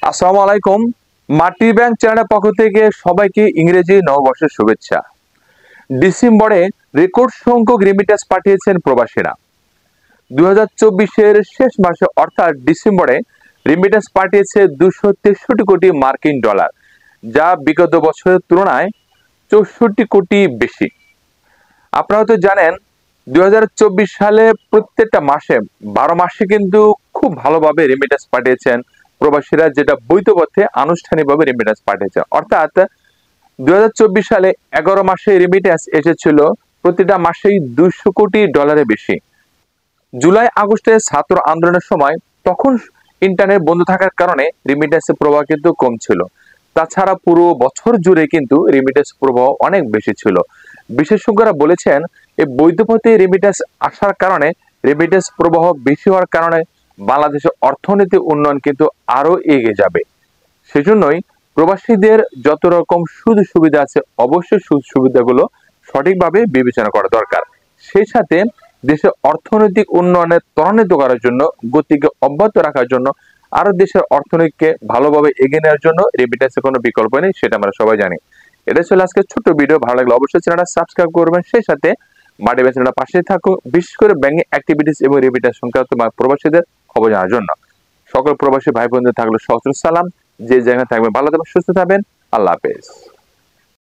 আসসালামু আলাইকুম। মাটি ব্যাংক চ্যানেলের পক্ষ থেকে সবাইকে ইংরেজি নববর্ষের শুভেচ্ছা। ডিসেম্বরে রেকর্ড সংখ্যক রেমিটেন্স পাঠিয়েছেন প্রবাসীরা। 2024-এর শেষ মাসে অর্থাৎ ডিসেম্বরে রেমিটেন্স পাঠিয়েছে 263 কোটি মার্কিন ডলার, যা বিগত বছরের তুলনায় 64 কোটি বেশি। আপনারা তো জানেন 2024 সালে প্রত্যেকটা মাসে 12 মাসে কিন্তু খুব ভালোভাবে রেমিটেন্স পাঠিয়েছেন প্রবাসীরা, যেটা বৈধ পথে আনুষ্ঠানিকভাবে রেমিটেন্স পাঠিয়েছে। অর্থাৎ 2024 সালে 11 মাসে রেমিটেন্স এসেছিল প্রতিটা মাসেই 200 কোটি ডলারের বেশি। জুলাই আগস্টে ছাত্র আন্দোলনের সময় তখন ইন্টারনেট বন্ধ থাকার কারণে রেমিটেন্সের প্রবাহ কিন্তু কম ছিল। তাছাড়া পুরো বছর জুড়ে কিন্তু রেমিটেন্স প্রবাহ অনেক বেশি ছিল। বিশেষজ্ঞরা বলেছেন এই বৈধ পথে রেমিটেন্স আসার কারণে, রেমিটেন্স প্রবাহ বেশি হওয়ার কারণে বাংলাদেশের অর্থনৈতিক উন্নয়ন কিন্তু আরো এগিয়ে যাবে। সেজন্যই প্রবাসীদের যত রকম সুযোগ সুবিধা আছে অবশ্যই সুযোগ সুবিধাগুলো সঠিকভাবে বিবেচনা করা দরকার। সেই সাথে দেশের অর্থনৈতিক উন্নয়নের ত্বরান্বিত করার জন্য, গতিকে অব্যাহত রাখার জন্য, আরো দেশের অর্থনীতিকে ভালোভাবে এগিয়ে নেওয়ার জন্য রেমিটেন্সের কোনো বিকল্প নেই, সেটা আমরা সবাই জানি। এটা ছিল আজকে ছোট্ট ভিডিও। ভালো লাগলে অবশ্যই চ্যানেলটা সাবস্ক্রাইব করবেন। সেই সাথে মাটি ব্যাংক চ্যানেলটা পাশে থাকুন, বিশেষ করে ব্যাংকিং অ্যাক্টিভিটিস এবং রেমিটেন্স সংক্রান্ত প্রবাসীদের খবর জানার জন্য। সকল প্রবাসী ভাই বোনদের থাকলে সহস্র সালাম। যে জায়গায় থাকবেন ভালো থাকবেন, সুস্থ থাকবেন। আল্লাহ হাফেজ।